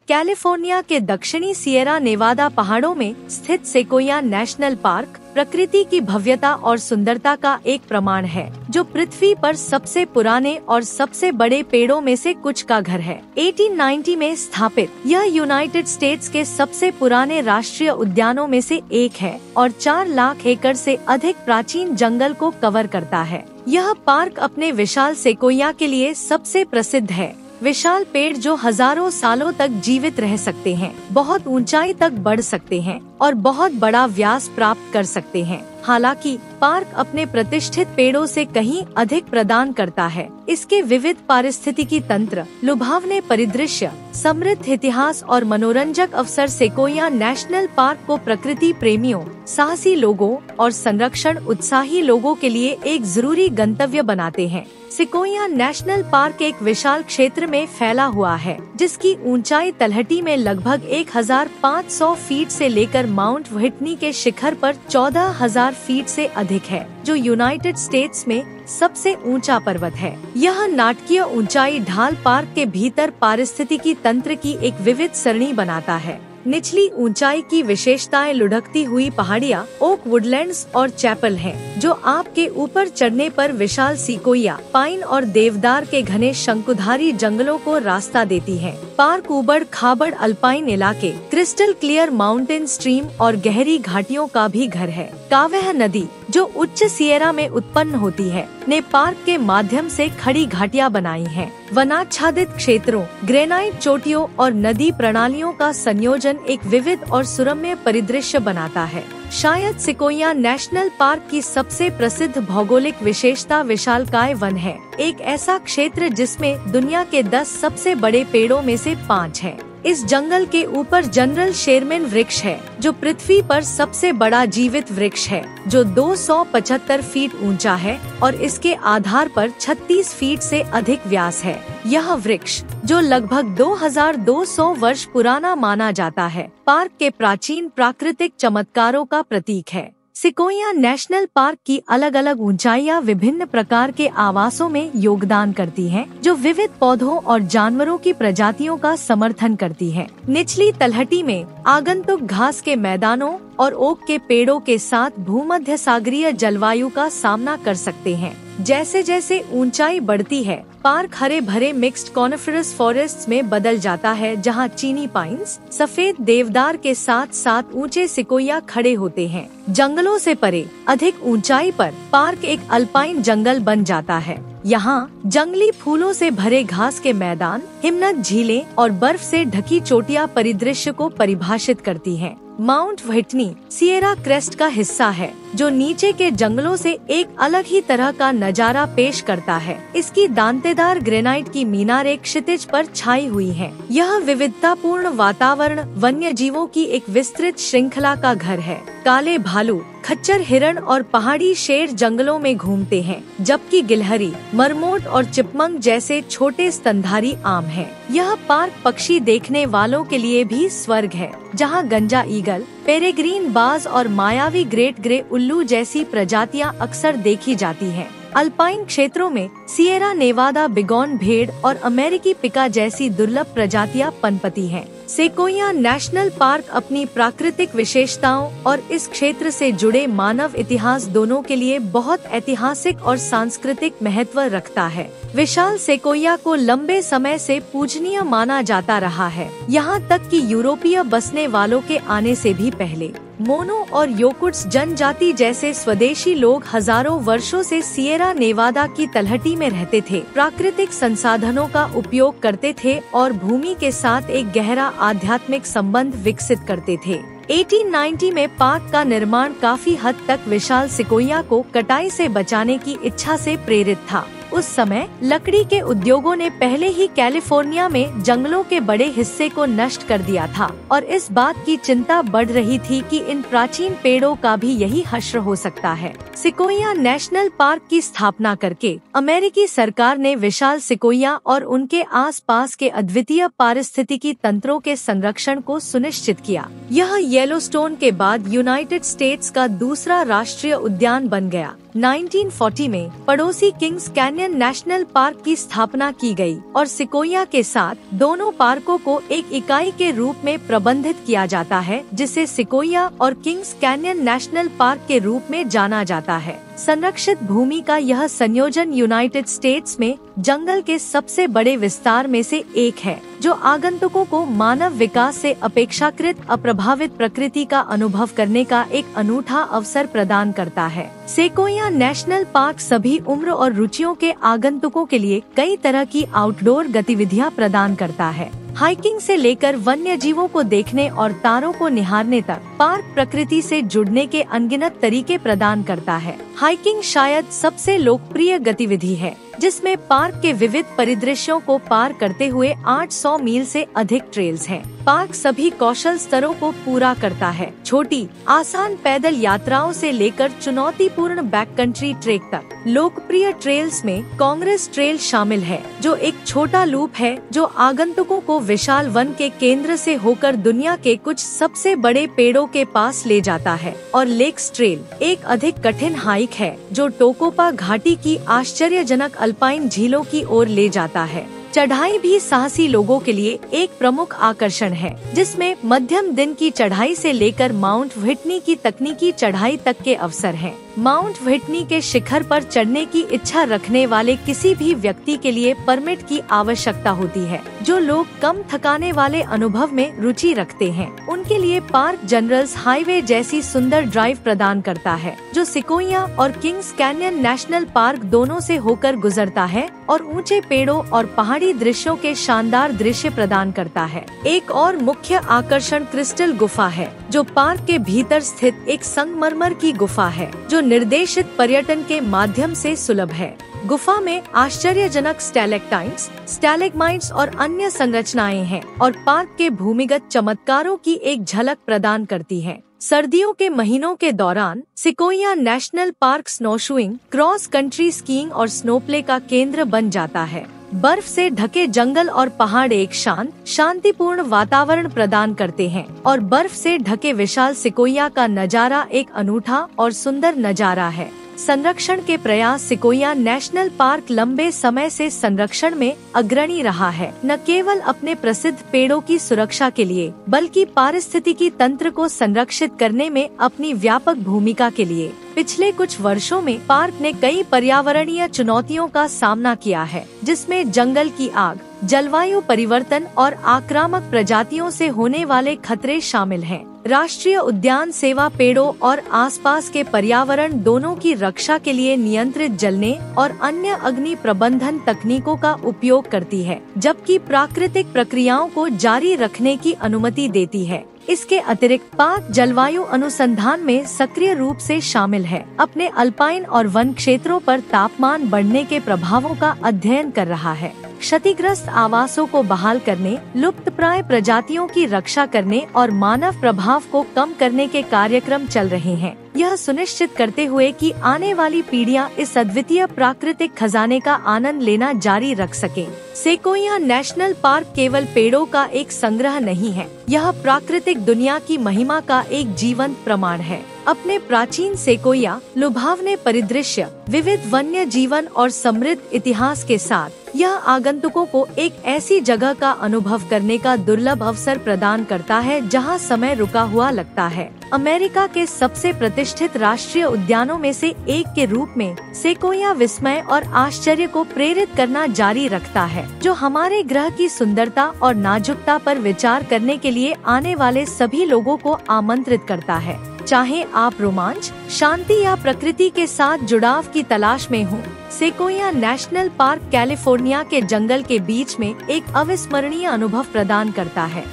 California के दक्षिणी Sierra Newada पहाड़ों में स्थित सेकोया नेशनल पार्क प्रकृति की भव्यता और सुंदरता का एक प्रमाण है, जो पृथ्वी पर सबसे पुराने और सबसे बड़े पेड़ों में से कुछ का घर है। 1890 में स्थापित यह यूनाइटेड स्टेट्स के सबसे पुराने राष्ट्रीय उद्यानों में से एक है और 4 लाख एकड़ से अधिक प्राचीन जंगल को कवर करता है। यह पार्क अपने विशाल सेकोया के लिए सबसे प्रसिद्ध है। विशाल पेड़ जो हजारों सालों तक जीवित रह सकते हैं, बहुत ऊंचाई तक बढ़ सकते हैं और बहुत बड़ा व्यास प्राप्त कर सकते हैं। हालांकि पार्क अपने प्रतिष्ठित पेड़ों से कहीं अधिक प्रदान करता है। इसके विविध पारिस्थितिकी तंत्र, लुभावने परिदृश्य, समृद्ध इतिहास और मनोरंजक अवसर सेकोया नेशनल पार्क को प्रकृति प्रेमियों, साहसी लोगों और संरक्षण उत्साही लोगों के लिए एक जरूरी गंतव्य बनाते हैं। सेकोया नेशनल पार्क एक विशाल क्षेत्र में फैला हुआ है, जिसकी ऊंचाई तलहटी में लगभग 1500 फीट से लेकर माउंट व्हिटनी के शिखर पर 14,000 फीट से अधिक है, जो यूनाइटेड स्टेट्स में सबसे ऊंचा पर्वत है। यह नाटकीय ऊंचाई ढाल पार्क के भीतर पारिस्थितिकी तंत्र की एक विविध सरणी बनाता है। निचली ऊंचाई की विशेषताएं लुढ़कती हुई पहाड़ियाँ, ओक वुडलैंड्स और चैपल हैं, जो आपके ऊपर चढ़ने पर विशाल सिकोया, पाइन और देवदार के घने शंकुधारी जंगलों को रास्ता देती हैं। पार्क उबड़ खाबड़ अल्पाइन इलाके, क्रिस्टल क्लियर माउंटेन स्ट्रीम और गहरी घाटियों का भी घर है। कावेह नदी, जो उच्च सिएरा में उत्पन्न होती है, ने पार्क के माध्यम से खड़ी घाटियां बनाई हैं। वनाच्छादित क्षेत्रों, ग्रेनाइट चोटियों और नदी प्रणालियों का संयोजन एक विविध और सुरम्य परिदृश्य बनाता है। शायद सेकोया नेशनल पार्क की सबसे प्रसिद्ध भौगोलिक विशेषता विशालकाय वन है, एक ऐसा क्षेत्र जिसमें दुनिया के 10 सबसे बड़े पेड़ों में से 5 हैं। इस जंगल के ऊपर जनरल शेरमैन वृक्ष है, जो पृथ्वी पर सबसे बड़ा जीवित वृक्ष है, जो 275 फीट ऊंचा है और इसके आधार पर 36 फीट से अधिक व्यास है। यह वृक्ष, जो लगभग 2200 वर्ष पुराना माना जाता है, पार्क के प्राचीन प्राकृतिक चमत्कारों का प्रतीक है। सेकोया नेशनल पार्क की अलग अलग ऊंचाइयां विभिन्न प्रकार के आवासों में योगदान करती हैं, जो विविध पौधों और जानवरों की प्रजातियों का समर्थन करती हैं। निचली तलहटी में आगंतुक घास के मैदानों और ओक के पेड़ों के साथ भूमध्य सागरीय जलवायु का सामना कर सकते हैं। जैसे जैसे ऊंचाई बढ़ती है, पार्क हरे भरे मिक्स्ड कॉनिफरस फॉरेस्ट्स में बदल जाता है, जहां चीनी पाइन्स, सफेद देवदार के साथ साथ ऊंचे सिकोया खड़े होते हैं। जंगलों से परे अधिक ऊंचाई पर पार्क एक अल्पाइन जंगल बन जाता है। यहाँ जंगली फूलों से भरे घास के मैदान, हिमनद झीलें और बर्फ से ढकी चोटियां परिदृश्य को परिभाषित करती हैं। माउंट व्हिटनी सिएरा क्रेस्ट का हिस्सा है, जो नीचे के जंगलों से एक अलग ही तरह का नजारा पेश करता है। इसकी दांतेदार ग्रेनाइट की मीनारें क्षितिज पर छाई हुई हैं। यह विविधतापूर्ण वातावरण वन्य जीवों की एक विस्तृत श्रृंखला का घर है। काले भालू, खच्चर हिरण और पहाड़ी शेर जंगलों में घूमते हैं, जबकि गिलहरी, मरमोट और चिपमंग जैसे छोटे स्तनधारी आम हैं। यह पार्क पक्षी देखने वालों के लिए भी स्वर्ग है, जहां गंजा ईगल, पेरेग्रीन बाज और मायावी ग्रेट ग्रे उल्लू जैसी प्रजातियां अक्सर देखी जाती हैं। अल्पाइन क्षेत्रों में सिएरा नेवादा बिगॉन भेड़ और अमेरिकी पिका जैसी दुर्लभ प्रजातियां पनपती हैं। सेकोया नेशनल पार्क अपनी प्राकृतिक विशेषताओं और इस क्षेत्र से जुड़े मानव इतिहास दोनों के लिए बहुत ऐतिहासिक और सांस्कृतिक महत्व रखता है। विशाल सेकोया को लंबे समय से पूजनीय माना जाता रहा है, यहाँ तक कि यूरोपीय बसने वालों के आने से भी पहले। मोनो और योकुट्स जनजाति जैसे स्वदेशी लोग हजारों वर्षों से सिएरा नेवादा की तलहटी में रहते थे, प्राकृतिक संसाधनों का उपयोग करते थे और भूमि के साथ एक गहरा आध्यात्मिक संबंध विकसित करते थे। 1890 में पार्क का निर्माण काफी हद तक विशाल सिकोया को कटाई से बचाने की इच्छा से प्रेरित था। उस समय लकड़ी के उद्योगों ने पहले ही कैलिफोर्निया में जंगलों के बड़े हिस्से को नष्ट कर दिया था और इस बात की चिंता बढ़ रही थी कि इन प्राचीन पेड़ों का भी यही हश्र हो सकता है। सेकोया नेशनल पार्क की स्थापना करके अमेरिकी सरकार ने विशाल सेकोया और उनके आसपास के अद्वितीय पारिस्थितिकी तंत्रों के संरक्षण को सुनिश्चित किया। यह येलोस्टोन के बाद यूनाइटेड स्टेट्स का दूसरा राष्ट्रीय उद्यान बन गया। 1940 में पड़ोसी किंग्स कैनियन नेशनल पार्क की स्थापना की गई और सिकोया के साथ दोनों पार्कों को एक इकाई के रूप में प्रबंधित किया जाता है, जिसे सिकोया और किंग्स कैनियन नेशनल पार्क के रूप में जाना जाता है। संरक्षित भूमि का यह संयोजन यूनाइटेड स्टेट्स में जंगल के सबसे बड़े विस्तार में से एक है, जो आगंतुकों को मानव विकास से अपेक्षाकृत अप्रभावित प्रकृति का अनुभव करने का एक अनूठा अवसर प्रदान करता है। सेकोया नेशनल पार्क सभी उम्र और रुचियों के आगंतुकों के लिए कई तरह की आउटडोर गतिविधियां प्रदान करता है। हाइकिंग से लेकर वन्य जीवों को देखने और तारों को निहारने तक, पार्क प्रकृति से जुड़ने के अनगिनत तरीके प्रदान करता है। हाइकिंग शायद सबसे लोकप्रिय गतिविधि है, जिसमें पार्क के विविध परिदृश्यों को पार करते हुए 800 मील से अधिक ट्रेल्स हैं। पार्क सभी कौशल स्तरों को पूरा करता है, छोटी आसान पैदल यात्राओं से लेकर चुनौतीपूर्ण बैककंट्री ट्रेक तक। लोकप्रिय ट्रेल्स में कांग्रेस ट्रेल शामिल है, जो एक छोटा लूप है जो आगंतुकों को विशाल वन के केंद्र से होकर दुनिया के कुछ सबसे बड़े पेड़ों के पास ले जाता है, और लेक्स ट्रेल एक अधिक कठिन हाइक है जो टोकोपा घाटी की आश्चर्यजनक अल्पाइन झीलों की ओर ले जाता है। चढ़ाई भी साहसी लोगों के लिए एक प्रमुख आकर्षण है, जिसमें मध्यम दिन की चढ़ाई से लेकर माउंट व्हिटनी की तकनीकी चढ़ाई तक के अवसर हैं। माउंट व्हिटनी के शिखर पर चढ़ने की इच्छा रखने वाले किसी भी व्यक्ति के लिए परमिट की आवश्यकता होती है। जो लोग कम थकाने वाले अनुभव में रुचि रखते हैं, उनके लिए पार्क जनरल्स हाईवे जैसी सुंदर ड्राइव प्रदान करता है, जो सिकोया और किंग्स कैनियन नेशनल पार्क दोनों से होकर गुजरता है और ऊंचे पेड़ों और पहाड़ी दृश्यों के शानदार दृश्य प्रदान करता है। एक और मुख्य आकर्षण क्रिस्टल गुफा है, जो पार्क के भीतर स्थित एक संगमरमर की गुफा है, जो निर्देशित पर्यटन के माध्यम से सुलभ है। गुफा में आश्चर्यजनक स्टैलेक्टाइट्स, स्टैलेग्माइट्स और अन्य संरचनाएं हैं और पार्क के भूमिगत चमत्कारों की एक झलक प्रदान करती हैं। सर्दियों के महीनों के दौरान Sequoia national park snowshoeing, cross country skiing और स्नोप्ले का केंद्र बन जाता है। बर्फ से ढके जंगल और पहाड़ एक शांतिपूर्ण वातावरण प्रदान करते हैं और बर्फ से ढके विशाल सिकोया का नजारा एक अनूठा और सुंदर नजारा है। संरक्षण के प्रयास सिकोया नेशनल पार्क लंबे समय से संरक्षण में अग्रणी रहा है, न केवल अपने प्रसिद्ध पेड़ों की सुरक्षा के लिए, बल्कि पारिस्थितिकी तंत्र को संरक्षित करने में अपनी व्यापक भूमिका के लिए। पिछले कुछ वर्षों में पार्क ने कई पर्यावरणीय चुनौतियों का सामना किया है, जिसमें जंगल की आग, जलवायु परिवर्तन और आक्रामक प्रजातियों से होने वाले खतरे शामिल हैं। राष्ट्रीय उद्यान सेवा पेड़ों और आसपास के पर्यावरण दोनों की रक्षा के लिए नियंत्रित जलने और अन्य अग्नि प्रबंधन तकनीकों का उपयोग करती है, जबकि प्राकृतिक प्रक्रियाओं को जारी रखने की अनुमति देती है। इसके अतिरिक्त पार्क जलवायु अनुसंधान में सक्रिय रूप से शामिल है, अपने अल्पाइन और वन क्षेत्रों पर तापमान बढ़ने के प्रभावों का अध्ययन कर रहा है, क्षतिग्रस्त आवासों को बहाल करने, लुप्तप्राय प्रजातियों की रक्षा करने और मानव प्रभाव को कम करने के कार्यक्रम चल रहे हैं, यह सुनिश्चित करते हुए कि आने वाली पीढ़ियां इस अद्वितीय प्राकृतिक खजाने का आनंद लेना जारी रख सकें। सेकोया नेशनल पार्क केवल पेड़ों का एक संग्रह नहीं है, यह प्राकृतिक दुनिया की महिमा का एक जीवंत प्रमाण है। अपने प्राचीन सेकोया, लुभावने परिदृश्य, विविध वन्य जीवन और समृद्ध इतिहास के साथ यह आगंतुकों को एक ऐसी जगह का अनुभव करने का दुर्लभ अवसर प्रदान करता है जहां समय रुका हुआ लगता है। अमेरिका के सबसे प्रतिष्ठित राष्ट्रीय उद्यानों में से एक के रूप में सेकोया विस्मय और आश्चर्य को प्रेरित करना जारी रखता है, जो हमारे ग्रह की सुंदरता और नाजुकता पर विचार करने के लिए आने वाले सभी लोगों को आमंत्रित करता है। चाहे आप रोमांच, शांति या प्रकृति के साथ जुड़ाव की तलाश में हो, सेकोया नेशनल पार्क कैलिफोर्निया के जंगल के बीच में एक अविस्मरणीय अनुभव प्रदान करता है।